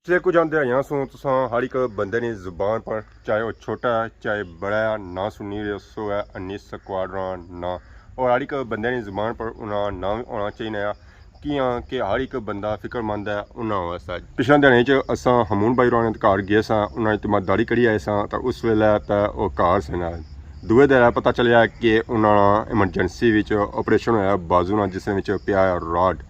पिछले कुछ दिहाड़ियां सो तुसां हर एक बंदे ने जुबान पर चाहे वह छोटा है चाहे बड़ा है ना सुनी रसो है अनिस स्क्वाड्रन ना और हर एक बंदे ने जुबान पर उन्हें नाम होना चाहिए कि हर एक बंदा फिक्रमंद है उन्होंने वास्ते। पिछले दिहाड़े च असां हमून भाई होरां दे घर गए सां, उन्हें तिमारदारी करी आए सां तो उस वेले तो वह घर से दूए दिन पता चलिया कि उन्होंने एमरजेंसी ऑपरेशन होया बाजू ना जिसमें पिया रॉड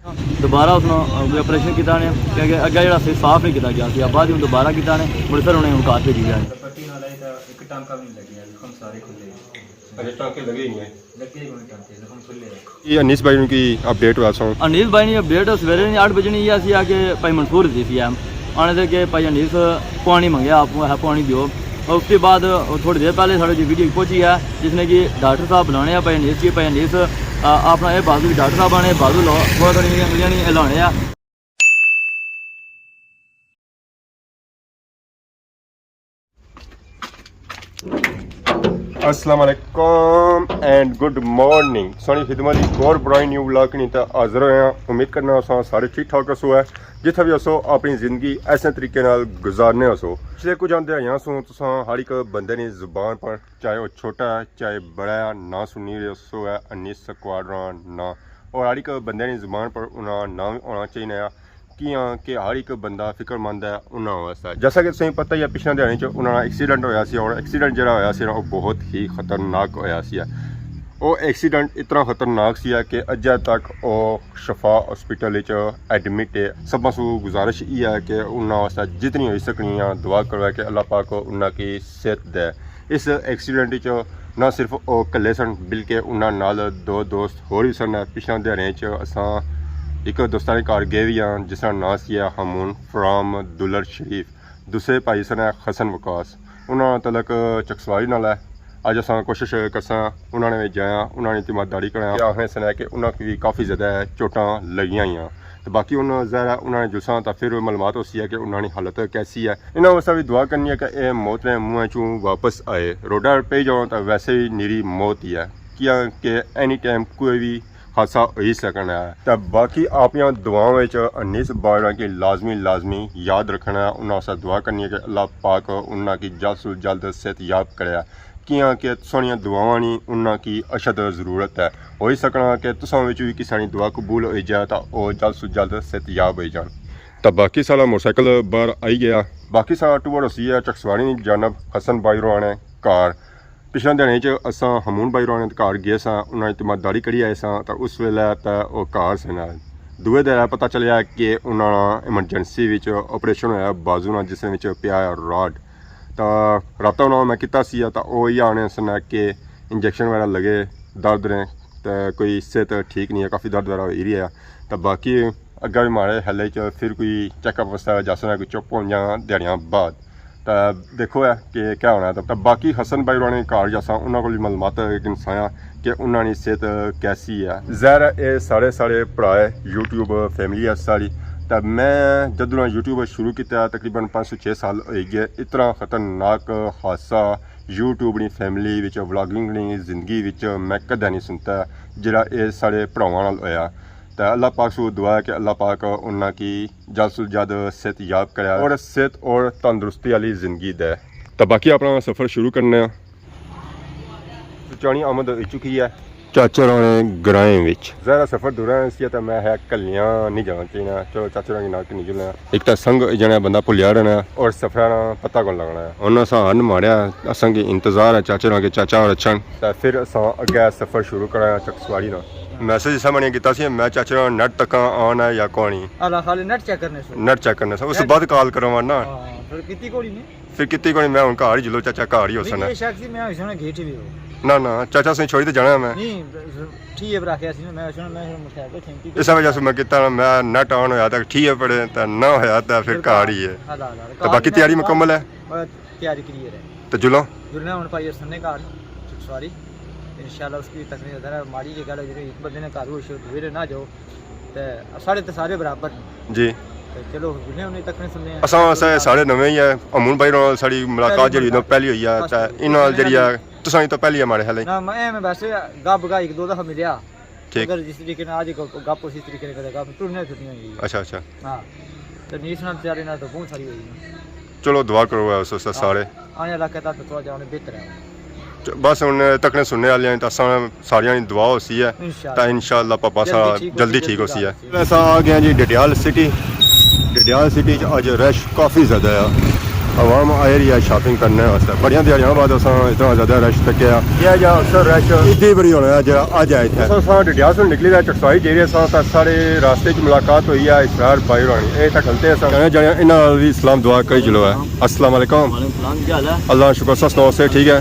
दोबारा उसने ऑपरेशन किया ने क्योंकि अगे जो साफ नहीं किया गया था बाद में दोबारा किया ने मुड़ फिर उन्हें घर भेजी गया पट्टी नाल आई तो एक टांका भी नहीं लगे जख्म सारे खुले अरे टांके लगे ही हैं लगे ही कोई टांके जख्म खुले ये अनीस भाई की अपडेट हुआ सो अनीस भाई ने अपडेट सवेरे 8 बजे नहीं आसी आके भाई मंसूर दी थी आने थे कि भाई अनीस पानी मंगया आप है पानी दो और उसके बाद थोड़ी देर पहले साढ़े जी वीडियो पहुंची है जिसने कि डॉक्टर साहब बुलाने भाई अनीस की भाई अनीस अपना ये बाजू भी डॉक्टर साहब आने बाजू लो थोड़ा थोड़ी उंगलियां हिलाने अस्सलाम वालेकुम एंड गुड मॉर्निंग सोनी खिदमत की और बड़ी न्यू व्लॉग नहीं तो हाजिर होया। उम्मीद करना अस सारे ठीक ठाक हसो है जिथे भी हसो अपनी जिंदगी ऐसे तरीके नाल गुजारने हसो। पिछले कुछ दिहाड़ियां सो तुसां हर एक बंदे ने जुबान पर चाहे वह छोटा है चाहे बड़ा है ना सुनी रसो है अनिस स्क्वाड्रन ना और हर एक बंदे ने जुबान पर उन्हें नाम होना चाहिए कि हर एक बंदा फिक्रमंद है उन्होंने वास्ते। जैसा कि तुसें पता ही है पिछले दिहाड़े च उन्होंने एक्सीडेंट होया सी और एक्सीडेंट जो होया सी वो बहुत ही खतरनाक होया सी। वो एक्सीडेंट इतना खतरनाक सी कि अजे तक वो शफा हॉस्पिटल एडमिट है। सब सू गुजारिश ये है कि उन्होंने वास्ते जितनी हो सकनी दुआ करवा कि अल्लाह पाक उन्होंने सेहत दे। इस एक्सीडेंट ना सिर्फ वो कल्ले सन बल्कि उन्होंने नाल दो दोस्त होर भी सन। पिछले दिहाड़े असां एक दोस्तान के घर गए भी हैं जिसका नाम सी हमून फ्राम दुलर शरीफ। दूसरे भाई सन हसन वकास उन्होंने तलक चकसवारी नाल है। अज अस कोशिश करसा उन्होंने जाया उन्होंने तिमारदारी कराया आखने सन कि उन्होंने भी काफ़ी ज़्यादा चोटां लगियां ही तो बाकी उन्होंने ज़ाहिर उन्होंने जुलसा तो फिर मालूमात होती है कि उन्होंने हालत कैसी है। इन्होंने वास्ते भी दुआ करनी है कि यह मौत ने मुँह चूँ वापस आए। रोडा पे जाओ तो वैसे ही निरी मौत ही है कि एनी टाइम कोई भी हादसा हो ही सकना है। तो बाकी अपनी दुआओं अनीस भाई की लाजमी याद रखना है। उन्होंने दुआ करनी है कि अल्लाह पाक उन्होंने जल्द से जल्द सेहत याब करे कि सोनिया दुआवां नहीं उन्होंने अशद ज़रूरत है। हो ही सकना कि तुसां भी किसी की दुआ कबूल हो जाए तो वह जल्द से जल्द सेहत याब हो जाए। तो बाकी सारा मोटरसाइकिल बाहर आई गया। बाकी सारा टूर उसी है चकसवारी जानब हसन भाई रोने कार। पिछले दिहाड़े असां हमून भाई होरां दे घर गए सां, उन्हें तिमारदारी करी आए सां तो उस वेले तो वह घर से दूए दिन पता चलिया कि उन्होंने एमरजेंसी ऑपरेशन होया बाजू ना जिसमें पिया रॉड। तो रबता उन्होंने मैं किया सी तो वह ये आने सन कि इंजैक्शन वगैरह लगे दर्द ने तो कोई सेहत ठीक नहीं है, काफ़ी दर्द वगैरह हो ही रहा। तो बाकी अगर भी माड़े हले फिर कोई चैकअप वास्ते जैसा कोई चुप हो दिहाड़ियां बाद तो देखो है कि क्या होना है। तो बाकी हसन भाई उन्होंने घर जैसा उन्होंने को भी मालूमात साया कि उन्होंनी सेहत कैसी है। ज़ाहिर ये सारे भरा यूट्यूब फैमिली है सारी। तो मैं जदों यूट्यूब शुरू किया तकरीबन 5 से 6 साल हो गए। इतना खतरनाक हादसा यूट्यूब नी फैमिली व्लॉगिंग नी जिंदगी मैं कदे नहीं सुनता जिहड़ा ये सारे भरावां नाल होया। तो अल्लाह पाक से दुआ है कि अल्लाह पाक उन्होंने जल्द से जल्द सेहत याब करे और सेहत और तंदुरुस्ती वाली जिंदगी दे। तो बाकी अपना सफ़र शुरू करने सुचानी आमद हो चुकी है चाचा राणे ग्राएं। ज़रा सफ़र दूर है तो मैं है कलियाँ नहीं जाना चाहिए। चलो चाचा राणी नाल नहीं जुलना एक तो संग जना बंदा भुलिया रहना और सफ़र का पता कौन लगना है। उन्होंने असा हन मारिया असंग इंतजार है चाचा राणे के चाचा और अच्छन। तो फिर अस अगे सफ़र शुरू कराया चकसवाड़ी ना मैसेज इस मैंने किया मैं चाचा नेट तक आना है या कौन खाली नेट चेक करने से उस बाद कॉल करवाना फिर कितनी कोई मैं हूँ घर ही जुलो चाचा घर ही हो सन ना चाचा से छोड़ी तो जाना मैं इस वजह से मैं किया मैं नेट ऑन होया तो ठीक है पड़े तो ना होया तो फिर घर ही है। तो बाकी तैयारी मुकम्मल है तैयारी क्लियर है तो जुलो इंशाल्लाह उसकी तकनीक ज़रा माड़ी जी गल एक बंदे ने घर होश दूसरे ना जाओ तो साढ़े तो सारे बराबर जी। तो चलो जुने उन्हें तकनीक सुनने असां सारे नवे ही है। अमून भाई नाल साडी मुलाकात जी पहली हुई है ते इनाल जी तुसां तो पहली है हमारे हाले ना मैं वैसे गप गा एक दो दफा मिलया अगर जिस तरीके ने आज गप उसी तरीके ने करेगा टूरने छुट्टियां हुई। अच्छा हां ਤੇ ਨੀਸ ਨਾਲ ਤਿਆਰੀ ਨਾਲ ਤਾਂ ਬਹੁਤ ਸਾਰੀ ਹੋਈ ਚਲੋ ਦੁਆ ਕਰੋ ਉਸ ਵਾਸਤੇ ਸਾਰੇ ਆने इलाके तक थोड़ा जाने बेहतर है बस ਹੁਣ ਤੱਕਣੇ ਸੁਣਨੇ ਵਾਲਿਆਂ ਤਾਂ ਸਾਰਿਆਂ ਦੀ ਦੁਆ ਹੋਸੀ ਹੈ ਤਾਂ ਇਨਸ਼ਾਅੱਲਾ ਪਾਪਾ ਸਾ ਜਲਦੀ ਠੀਕ ਹੋਸੀ ਹੈ ਐਸਾ ਆ ਗਿਆ ਜੀ ਡਡਿਆਲ ਸਿਟੀ ਚ ਅੱਜ ਰਸ਼ ਕਾਫੀ ਜ਼ਿਆਦਾ ਆ आवाम आ रही है शॉपिंग करने वास्ते बड़िया दिहाड़ियां बाद इतना ज़्यादा रश तकिया यह जा अक्सर रश इतनी बड़ी होना है अज आए थे डडियाल से निकली चटसाई जेरे साढ़े रास्ते च मुलाकात हुई है इसरार भाई रानी ये तो खलते जाने इन्हों भी सलाम दुआ करी चलो है अस्सलाम वालेकुम अल्लाह शुक्र सा सुनाओ से ठीक है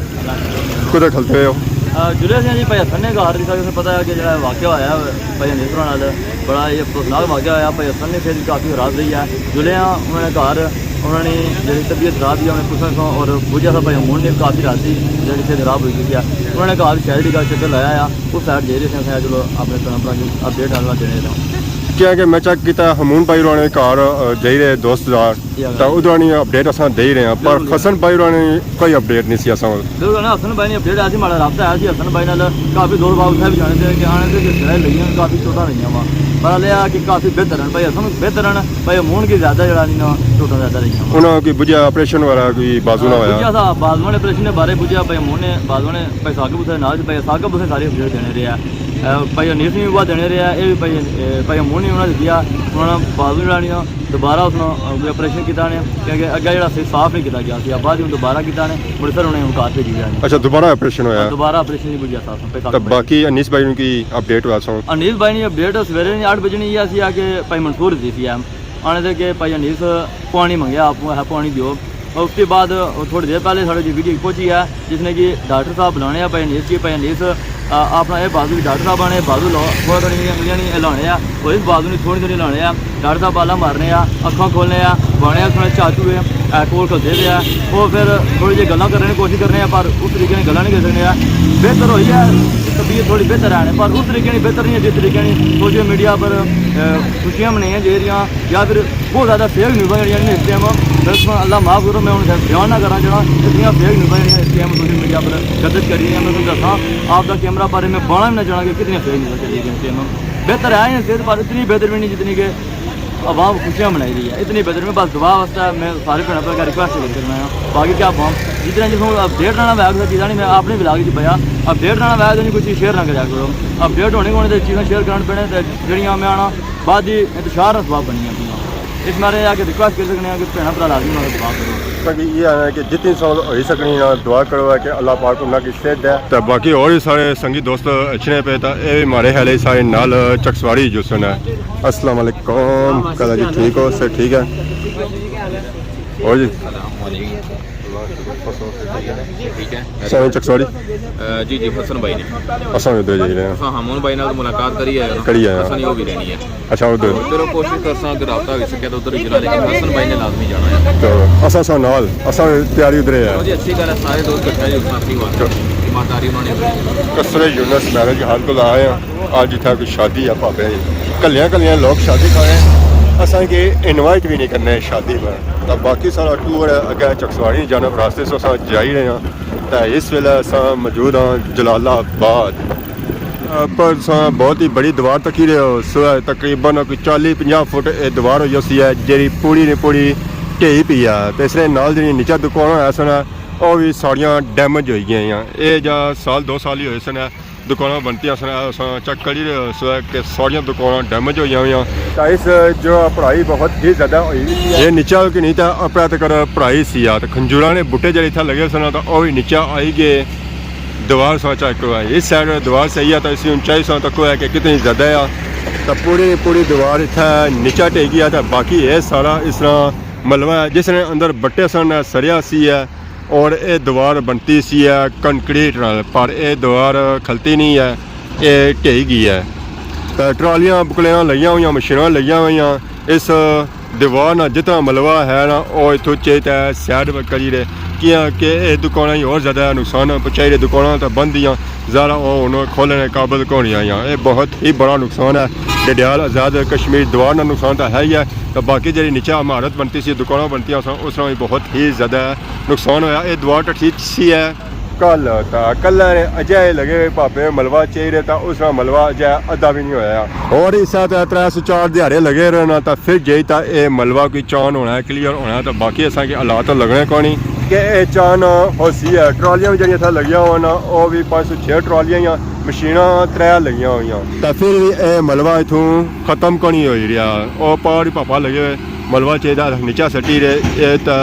कुछ खलते हुए हो जुड़े सी जी भाई हसन ने घर की पता है कि जो वाक़ होया भाई नीसरा नाल बड़ा ये अफसोसनाक वाक़ होया भाई हसन ने फिर काफ़ी खराब रही है जुड़े उन्होंने घर उन्होंने जी तबीयत खराब हुई उन्हें कुछ और बुझा था भाई अमून ने काफ़ी रात जी से खराब हुई थी उन्होंने घर शहर की चक्कर लाया उस साइड दे रहे थे चलो अपने भरा की अपडेट आना देने था क्या कि मैं चेक किया हमून भाई होने घर दे रहे दोस्तदार तो उधर अपडेट अस दे रहे हैं पर हसन भाई होने कोई अपडेट नहीं सी बिल्कुल हसन भाई ने अपडेट आया माड़ा रबता आया हसन भाई नाल काफ़ी दौड़ भाग उत्थे भी जाने थे कि आने से सिराई लगी काफ़ी चोटां रही वा पता लिया कि काफ़ी बेहतर हैं भाई हसन बेहतर हैं भाई अमून की ज़्यादा जरा नहीं चोटां ज़्यादा रही उन्होंने कोई बुझा ऑपरेशन वाला कोई बाजू ना होया बुझा था बाजू ने ऑपरेशन के बारे बुझा भाई अमून ने बाजू ने भाई साकिब उसे नाल भाई साकिब उसे सारी अपडेट देने रहे भाई अनीस ने भी बहुत देने रहा ये भी भाई अमून ने उन्होंने दिया उन्होंने बाजू जरा दोबारा उसने ऑपरेशन किया ने क्योंकि अगर जो साफ नहीं किया गया बाद में दोबारा किया ने मुड़ सर उन्हें घर भेजी गया अच्छा दोबारा ऑपरेशन होया दोबारा ऑपरेशन नहीं बुझा था तो बाकी अनीस भाई की अपडेट हुआ सो अनीस भाई ने अपडेट सवेरे 8 बजे नहीं आसी आके भाई मंसूर दी थी आने दे के भाई अनीस पानी मंगया आप है पानी दियो और उसके बाद थोड़ी देर पहले साढ़े जी वीडियो पहुंची है जिसने कि डॉक्टर साहब बुलाने भाई अनीस की भाई अनीस अपना ये बाजू भी डॉक्टर साहब आने बाजू थोड़ा थोड़ी उंगलियां नहीं हिलाने और इस बाजू नहीं थोड़ी थोड़ी हिलाने डॉक्टर साहब आला मारने अखा खोलने बने थोड़े चाचू है कोल खलते पे वो फिर थोड़ी जी गल्लां करने की कोशिश करने पर उस तरीके की गल्लां नहीं कर सकते बेहतर हुई है तबीयत थोड़ी बेहतर है पर उस तरीके की बेहतर नहीं है जिस तरीके की सोशल मीडिया पर खुशियाँ मनाई जा रही या फिर बहुत ज़्यादा फेक न्यूज़ जी इस टाइम बिल्कुल अल्लाह माफ़ करो मैं उन्हें बयान ना करा जरा इतनी फेक न्यूज़ इस टाइम सोशल मीडिया पर गर्दिश कर रही है मैं तुम दसा आपका कैमरा बारे में बाना भी ना जाना कि कितनी फेक न्यूज़ चली गई इस टाइम बेहतर है सेहत पर इतनी बेहतर भी नहीं जितनी कि आवाम खुशियाँ मनाई रही है इतनी बेहतर में बस दुआ वास्ता मैं सारे भैन भरा रिक्वेस्ट करना है बाकी क्या आवाम जितना जिसको अपडेट रहना वैग चीज़ा नहीं मैं अपने ब्लाग च पाया अपडेट रहना वैग नहीं कुछ शेयर ना कराया करो अपडेट होने को चीज़ें शेयर करने पैने जड़ियाँ मैं आना बाद ही इंतशार असबाब बनी इस मारे आके रिक्वेस्ट कर सकते हैं कि भैन भरा लाजमी दुआ करो बाकी ये है कि जितनी सौ हो सकनी ना दुआ करो है कि अल्लाह पाक उन्हें की सेहत है तो बाकी और भी सारे संगी दोस्त अच्छे पे था ये भी हमारे हाले सारे नाल चकसवाड़ी जो सुना है अस्सलाम वालेकुम कला जी ठीक हो सर ठीक है और जी ठीक है सारे चकसवाड़ी जी जी हसन भाई ने असा उधर जा रहे हैं हमून भाई नाल मुलाकात करी है करी है हसन वो भी लेनी है अच्छा उधर उधर कोशिश कर सा कि राबता हो सके तो उधर ही जाना लेकिन हसन भाई ने लाजमी जाना है तो असा सा नाल असा तैयारी उधर है जी अच्छी गल है सारे दोस्त इकट्ठे हो अपनी बात ईमानदारी उन्होंने कसरे यूनस मैरिज हाल को आए हैं आज जितना कोई शादी है भापे कलियां कलियां लोग शादी कर रहे हैं असा के इनवाइट भी नहीं करने शादी में तो बाकी सारा टूर अगर चकसवाड़ी जानब रास्ते से अस जा ही रहे हैं तो इस वेले अस मौजूद हाँ जलालाबाद पर बहुत ही बड़ी दीवार तकी रहे हो सो तकरीबन कोई 40-50 फुट दीवार हुई उसी है जी पूरी ने पूरी ढेई पी है तो इसलिए नाल जी नीचा दुकान है सन वो भी सारिया डैमेज हो गई ये जा साल 2 साल ही हुए सन दुकान बनती सन चेक करी रहे कि सारिया दुकान डैमेज हो गई इस जो पढ़ाई बहुत ही ज़्यादा हुई ये नीचा कि नहीं तो अपना तक पढ़ाई सी तो खंजूरा ने बूटे जब इतना लगे सन तो वह भी नीचा आई गए दीवार सा चेक हुआ इस साइड दीवार सही है तो इसकी ऊंचाई सा तक है कि कितनी ज़्यादा है तो पूरी दीवार इतना नीचा टेक गया तो बाकी ये सारा इस तरह मलबा है जिसने अंदर बट्टे सन सरिया सी है और ये दीवार बनती सी है कंक्रीट नाल पर यह दीवार खलती नहीं है ये ढेई गई है तो ट्रालियां बुकलियां लगियां हुई मशीनां लगियां हुई इस दीवार ना जितना मलबा है ना वो इतों चेत है सैड करी रहे कि ये दुकाना ही और ज़्यादा नुकसान पहुँचाई रहे दुकाना तो बंद दियाँ ज़्यादा वो खोलने काबिल को नहीं आईयां ये बहुत ही बड़ा नुकसान है डडियाल आज़ाद कश्मीर दीवार का नुकसान तो है ही है तो बाकी जी नीचा इमारत बनती सी दुकाना बनती उस भी बहुत ही ज़्यादा नुकसान होया ये दीवार तो ठीक सी है ਕੱਲ ਤਾਂ ਕੱਲ੍ਹ ਨੇ ਅਜੇ ਲਗੇ ਭਾਪੇ ਮਲਵਾ ਚਾਹੀਦੇ ਤਾਂ ਉਸ ਨਾਲ ਮਲਵਾ ਅਜੇ ਅੱਧਾ ਵੀ ਨਹੀਂ ਹੋਇਆ ਹੋਰ ਇਸਾ ਤਾਂ 304 ਦਿਹਾੜੇ ਲਗੇ ਰਹਿਣਾ ਤਾਂ ਫਿਰ ਜੇ ਤਾਂ ਇਹ ਮਲਵਾ ਕੋਈ ਚਾਨ ਹੋਣਾ ਕਲੀਅਰ ਹੋਣਾ ਤਾਂ ਬਾਕੀ ਅਸਾਂ ਕੇ ਹਾਲਾਤ ਲੱਗਣੇ ਕੋਣੀ ਕਿ ਇਹ ਚਾਨ ਹੋਸੀ ਹੈ ਟਰਾਲੀਆਂ ਵੀ ਜਿਹੜੀਆਂ ਇੱਥੇ ਲੱਗੀਆਂ ਹੋਣ ਉਹ ਵੀ 506 ਟਰਾਲੀਆਂ ਜਾਂ ਮਸ਼ੀਨਾਂ 3 ਲੱਗੀਆਂ ਹੋਈਆਂ ਤਾਂ ਫਿਰ ਵੀ ਇਹ ਮਲਵਾ ਇਥੋਂ ਖਤਮ ਕੋਣੀ ਹੋਈ ਰਿਹਾ ਉਹ ਪਾੜੀ ਪਾਪਾ ਲਗੇ ਹੋਏ ਮਲਵਾ ਚਾਹੀਦਾ ਨੀਚਾ ਸੱਟੀ ਰਹੇ ਇਹ ਤਾਂ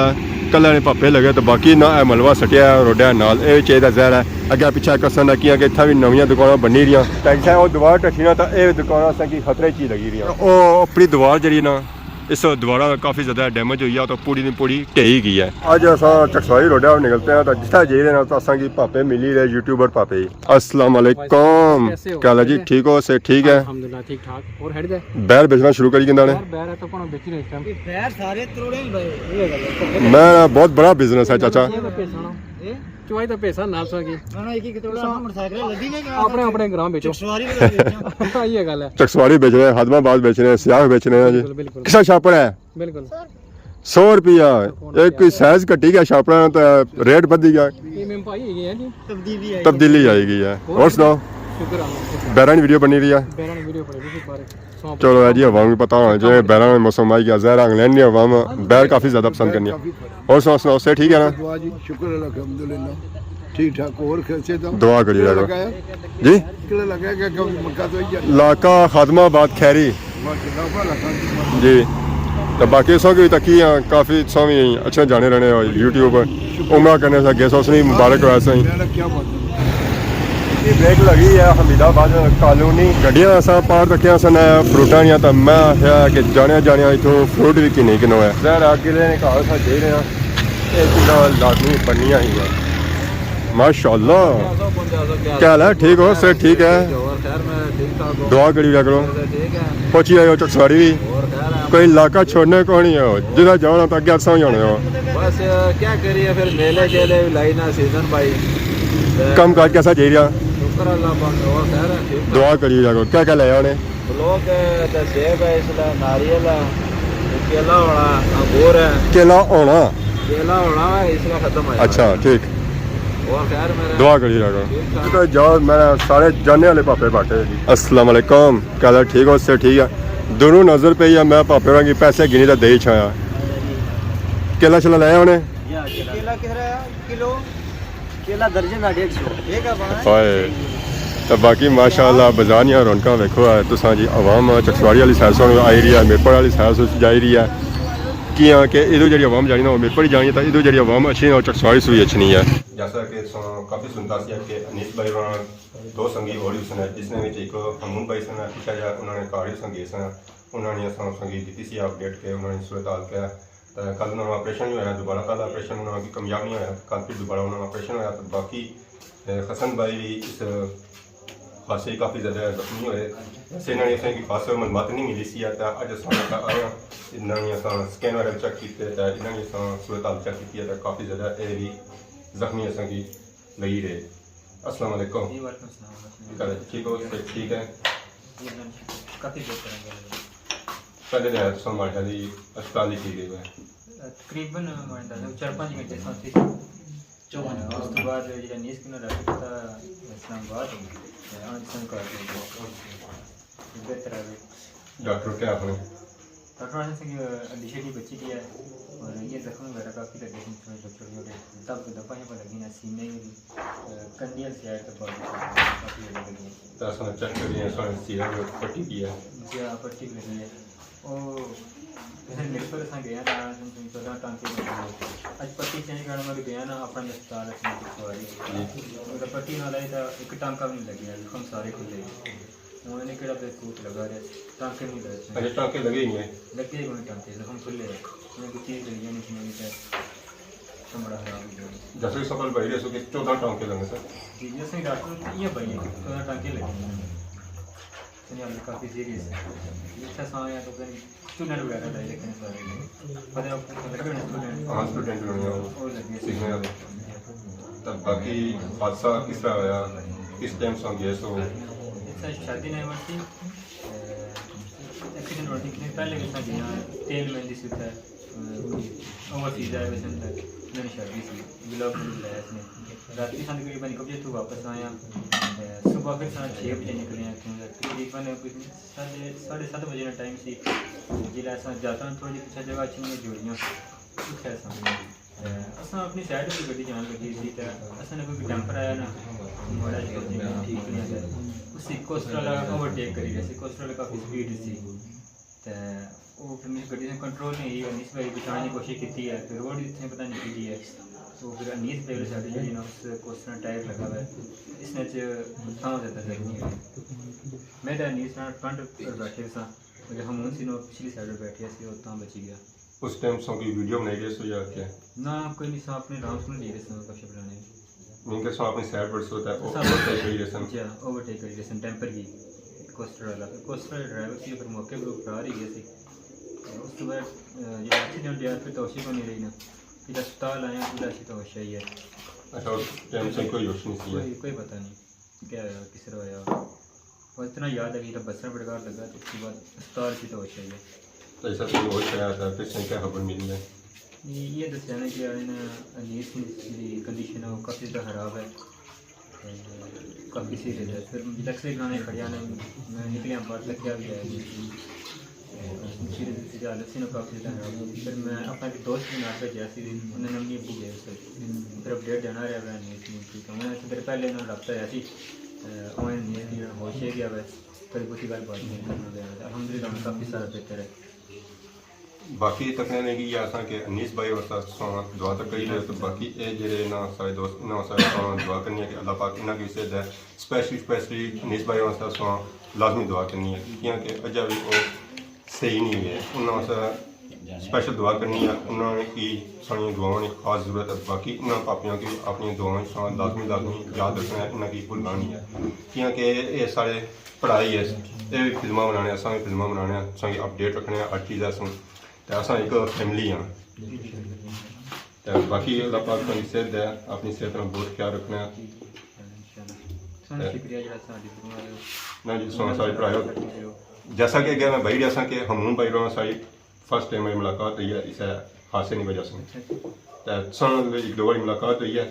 ਕੱਲ੍ਹ ਨੇ ਪਾਪੇ ਲਗੇ ਤਾਂ ਬਾਕੀ ਨਾ ਇਹ ਮਲਵਾ ਸਟਿਆ ਰੋਡਿਆਂ ਨਾਲ ਇਹ ਚਾਹੀਦਾ ਜ਼ਹਿਰ ਹੈ ਅੱਗੇ ਪਿੱਛੇ ਕਸਣ ਦਾ ਕੀ ਕਿ ਇੱਥੇ ਵੀ ਨਵੀਆਂ ਦੁਕਾਨਾਂ ਬਣੀ ਰਹੀਆਂ ਤਾਂ ਇੱਥੇ ਉਹ ਦੀਵਾਰ ਢੱਠੀਆਂ ਤਾਂ ਇਹ ਦੁਕਾਨਾਂ ਸਾਂ ਖਤਰੇ 'ਚ ਹੀ ਲੱਗੀ ਰਹੀਆਂ ਉਹ ਆਪਣੀ ਦੀਵਾਰ ਜਿਹੜੀ ਨਾ इस दोबारा काफ़ी ज़्यादा डैमेज हुई है तो पूरी दिन पूरी ढही गई है आज असा चकसाई रोडा निकलते हैं तो जितना जी रहे तो असा की पापे मिली रहे यूट्यूबर पापे अस्सलाम वालेकुम क्या हाल है जी ठीक हो से ठीक है अल्हम्दुलिल्लाह ठीक ठाक और हेड दे बैर बेचना शुरू करी किंदा ने बैर है तो कोण बेची नहीं इस टाइम बैर सारे त्रोड़े ही भाई ये गल मैं बहुत बड़ा बिजनेस है चाचा चुवाई तो पैसा नाल सकी ना एक एक तोड़ा मोटरसाइकिल लदी ने अपने अपने ग्राम बेचो सवारी बेचो ये गल है चकसवारी बेच रहे हैं हदमाबाद बेच रहे हैं सियाह बेच रहे हैं जी किसा छापड़ है बिल्कुल 100 रुपया एक कोई साइज घटी गया छापड़ा तो रेट बढ़ गया प्रीमियम पाई है जी तब्दीली आएगी है और सुनाओ शुक्र अल्लाह बैरान वीडियो बनी रही है बैरान वीडियो पड़ेगी बारे चलो है जी अवाम को पता होना चाहिए बैरान में मौसम आई गया जहर इंग्लैंड ने अवाम बैर काफ़ी ज़्यादा पसंद करनी है और सुनाओ से ठीक है ना जी शुक्र अल्हम्दुलिल्लाह ठीक ठाक और कैसे तो दुआ करिए लगा जी किला लगा क्या कभी मक्का तो ही लाका खादमाबाद खैरी माशाल्लाह जी तो बाकी सौ की तकी काफ़ी सौ भी अच्छे जाने रहने यूट्यूब पर उमरा करने से गेस हाउस नहीं मुबारक हो ऐसा ही मेरा क्या बात ब्रेक लगी है हमीदाबाद कॉलोनी गड्डियां असा पार तकिया सन फ्रूटा दियां तो मैं आख्या कि जाने इतों फ्रूट भी किन्ने किनो है जहर अगे ने कहा था दे रहे हैं ये चीज़ां लाजमी बननियां ही हैं माशाल्लाह क्या हाल है ठीक हो सर ठीक है दुआ करी लिया करो पहुंची आए हो चकसवारी भी कोई इलाका छोड़ने को नहीं हो जिधर जाओ तो अगे असा ही होने हो बस क्या करिए फिर मेले चले लाइना सीजन भाई कम काज कैसा चाहिए रहा शुक्र अल्लाह बंद और खैर है ठीक दुआ करी लिया करो क्या क्या लाया उन्हें लोग तो सेब है इसलिए नारियल है केला होना अंगूर है केला होना केला होना है इसलिए खत्म है अच्छा ठीक और खैर मेरा दुआ करी लगा तो जाओ मैं सारे जाने वाले पापे बाटे अस्सलाम वालेकुम क्या हाल है ठीक हो उससे ठीक है दोनों नजर पे ही मैं पापे की पैसे गिनी तो दे ही छाया केला चला लाया उन्हें केला किधर है किलो केला दर्जन 150 एक है हाय तो बाकी माशाअल्लाह बाजार ਦੀਆਂ ਰੌਣਕਾਂ ਵੇਖੋ ਤੁਸੀਂ ਜੀ ਆਵਾਮ ਚਕਸਵਾੜੀ ਵਾਲੀ ਸਾਈਡ ਤੋਂ ਆਈ ਰਹੀ ਹੈ ਮੇਪੜ ਵਾਲੀ ਸਾਈਡ ਤੋਂ ਜਾਈ ਰਹੀ ਹੈ ਕਿ ਆ ਕਿ ਇਹਦੋਂ ਜਿਹੜੀ ਆਵਾਮ ਜਾਣੀ ਨਾ ਮੇਪੜ ਜਾਣੀ ਤਾਂ ਇਹਦੋਂ ਜਿਹੜੀ ਆਵਾਮ ਅੱਛੀ ਨਾ ਚਕਸਵਾੜੀ ਸੂਈ ਅੱਛੀ ਨਹੀਂ ਹੈ जैसा कि काफ़ी सुनता सी कि अनीस भाई दो संगी और भी सन जिसने एक अमून भाई सन पिछा जा उन्होंने कार संगी सन उन्होंने असा संगी दी सी अपडेट के उन्होंने सूरत हाल किया तो कल उन्होंने ऑपरेशन नहीं होया दोबारा कल ऑपरेशन उन्होंने कामयाब नहीं होया कल फिर दोबारा उन्होंने ऑपरेशन होया तो बाकी हसन भाई भी इस हादसे काफ़ी ज़्यादा जख्मी होए वैसे इन्होंने असें की खास मालूमात नहीं मिली सी तो अज अस आया इन्होंने अस स्कैन वगैरह चेक किए तो इन्होंने अस सूरत हाल चेक की तो काफ़ी ज़्यादा ये भी जख्मी असा की लगी रहे अस्सलाम वालेकुम ठीक हो ठीक है काफी पहले दिन तो हमारे दी अस्पताल की गई है तकरीबन 4-5 घंटे साथी चौवन उस तो बाद जो नीस किनो रखा था इस्लामाबाद आज संकार बेहतर है डॉक्टर क्या आपने डॉक्टर ने से अलीशा की बच्ची की है और ये जख्म वगैरह काफ़ी लगे हैं छोटे तब दबाएं पर लगी ना सीने कंडियल से आए तो काफ़ी लगी तो असने चेक करिए सोने सीरा में पट्टी की है जी हाँ पट्टी लगी है और जैसे मेरे पर असा गया ना पता टांके आज पट्टी चेंज करने वाले गया ना अपने अस्पताल सवारी पट्टी ना लाई तो एक टांका भी नहीं लगे जख्म सारे खुले उन्होंने केड़ा बेकूफ लगा रहे टांके नहीं लगे अच्छा टांके लगे ही हैं लगे उन्हें टांके जख्म खुले उन्हें कुछ चीज़ लगी नहीं सुनी तो चमड़ा खराब हो गया जैसे सफल भाई रहे सो कि 14 टांके लगे सर जी जैसे डॉक्टर ये भाई 14 टांके लगे सुनिए काफ़ी सीरियस है अच्छा समय है तो फिर स्टूडेंट वगैरह लाए लेकिन सारे पता स्टूडेंट हाँ स्टूडेंट होने और लगे सीखने वाले तब बाकी हादसा किस तरह होया किस टाइम से गया सो अच्छा शादी नहीं होती एक्सीडेंट होती कि पहले कितना गया तेल मेहंदी सूता है ओवरसीज आए हुए सन मैंने शादी सी ब्लॉग में बुलाया इसने रात की सन करीबन 1 बजे तो वापस आया सुबह फिर सन 6 बजे निकले हैं तकरीबन 7:30 बजे का टाइम सी जिला अस जाता थोड़ी पीछे जगह अच्छी जोड़ियाँ उत्थे अस अपनी साइड पर गड्डी जान लगी सी तो असें कोई कैंपर आया ना माड़ा जिहा उसी कोस्टर ओवरटेक करी रहे कोस्टर काफ़ी स्पीड सी तो वो फिर मेरी गड्डी ने कंट्रोल नहीं हुई अनीस भाई बचाने की कोशिश की है फिर रोड इतने पता नहीं की है तो फिर अनीस भाई वाली साइड जी ना उस कोस्टर टायर लगा हुआ है इसने था जाता है मैं तो अनीस फ्रंट पर बैठे सा हम उन सीनों पिछली साइड पर बैठे सी और बची गया उस टाइम सो की वीडियो बनाई गई सो या क्या ना कोई नहीं सा अपने राम सुन लिए सन कश बनाने इनके सो अपनी साइड पर सोता है ओवरटेक करी रहे सन जी ओवरटेक करी सन टेंपर की कोस्टर ड्राइवर सी फिर मौके पर उतार ही गए थे उस तो बाद जो एक्सीडेंट यार फिर तोशी को नहीं रही ना फिर अस्पताल आया पूरा अच्छी तो ही है अच्छा उस टाइम से कोई होश नहीं थी कोई पता नहीं क्या आया किस तरह आया और इतना याद है कि जब बसर बड़गार लगा तो उसके बाद अस्पताल की तो ही है तो ऐसा कोई होश आया था फिर से क्या खबर मिली है ये दसिया ना कि अनीस की कंडीशन है वो काफ़ी ज़्यादा ख़राब है काफ़ी सीरियस है फिर लक्ष्य गाने खड़िया ने मैं निकले बाहर तक क्या भी है हालत से काफ़ी ज़्यादा ख़राब फिर मैं अपना एक दोस्त भी नाट पर जैसी उन्होंने नमी अबू गए फिर अपडेट जाना रहा है नीस ठीक है उन्होंने फिर पहले उन्होंने रब्ता है ऐसी उन्होंने होश है गया वह फिर कुछ गल बात नहीं करना गया अलहमदिल्ला काफ़ी सारा बेहतर है बाकी तकने ने की असां के अनीस भाई वसा दुआ तक करी रहे तो बाकी ए जेरे ना सारे दोस्त ना सारे दुआ करनी है कि अल्लाह पाक इन्ना की से दे स्पेशली अनीस भाई वसा सो लाजमी दुआ करनी है क्योंकि अजा भी वो सही नहीं है उन्होंने वसा स्पेशल दुआ करनी है उन्होंने की सारी दुआओं की खास जरूरत है बाकी इन्होंने पापियों की अपनी दुआओं सो लाजमी याद रखना है इन्होंने की भुलना नहीं है क्योंकि ये सारे पढ़ाई है ये भी फिल्मां बनाने असां भी फिल्मां बनाने असां अपडेट रखने हर चीज़ असां तो असां एक फैमिली हाँ तो बाकी अल्लाह पाक अपनी सेहत है अपनी सेहत का बहुत ख्याल रखना है शुक्रिया जो साड़ी ना जी सोना सारी पढ़ाई जैसा कि अगर मैं भाई जैसा कि हमून भाई रहा सारी फर्स्ट टाइम मेरी मुलाकात हुई है इस हादसे की वजह से तो सन एक दो बारी मुलाकात हुई है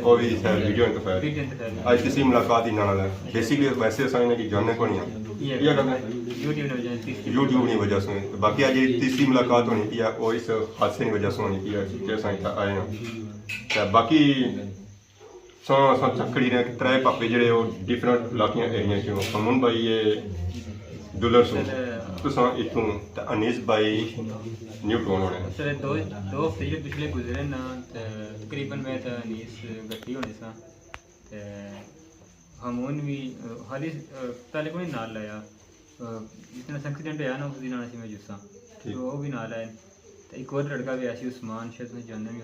वो भी वीडियो इंतरफेयर आज किसी मुलाकात ही ना है बेसिकली वैसे असां की जानने को नहीं है ये करना यूट्यूब की वजह से बाकी आज तीसरी मुलाकात होनी थी वो इस हादसे की वजह से होनी थी कि आए हैं बाकी चक्कड़ी ने त्रै पापे जेह्ड़े ओह् डिफरेंट इलाकियां एरिया चो हमून भाई ये दुलर सू तुसां इत्थूं ते अनीस भाई न्यू टाउन होने सर दो हफ्ते जो पिछले गुजरे ना तकरीबन मैं तो अनीस गड्डी होने सा ते हमून भी हाली पहले कोई नाल लाया जितना एक्सीडेंट होया ना उस दिन आना सी मैं जुस्सा तो वो भी नाल आए तो एक और लड़का भी ऐसी उस्मान शायद तुम जानने भी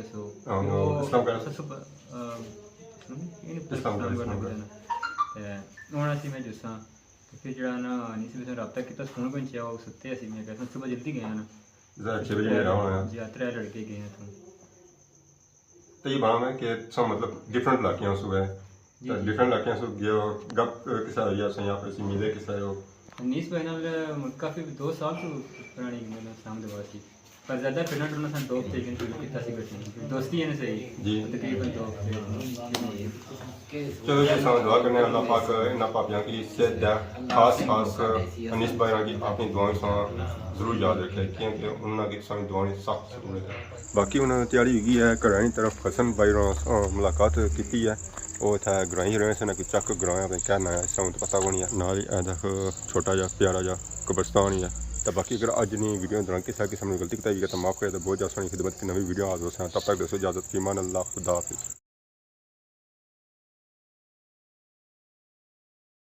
होना सी मैं जुस्सा फिर जरा ना अनीस भी रब्ता किया फोन कोई चाहिए वो सुते असी मैं कहता सुबह जल्दी गया ना 6 बजे रहा जी 3 लड़के गए हैं तो ये बात है कि सब मतलब डिफरेंट इलाकियां सुबह डिफरेंट इलाकियां से गया गप किसा या से यहाँ पे मिले किसा हो अनीस भाई नाल काफ़ी 2 साल तो पुरानी मतलब सामने वासी पर ज़्यादा फिरना टुरना सन 2 हफ्ते की कितना सी घटनी दोस्ती है ना सही जी तकरीबन 2 हफ्ते चलो जी साथ दुआ करने अल्लाह पाक इन पापियां की सेहत है खास अनीस भाई की अपनी दुआएं सा जरूर याद रखे क्योंकि उन्होंने सारी दुआएं सख्त जरूरत है बाकी उन्होंने तैयारी हुई है घर की तरफ हसन भाई मुलाकात की है वो इतना ग्राई रहे से ना कोई चक ग्रां अपने कहना है इस तो पता को नहीं है नाल ही छोटा जा प्यारा जा कब्रस्तान ही है तो बाकी अगर अज नहीं वीडियो दौरान किसी किस्म की गलती बताई गई तो माफ़ करे तो बहुत ज़्यादा सोनी खिदमत की नवी वीडियो हाजिर हो तब तक दसो इजाजत की मान अल्लाह खुदा हाफिज़।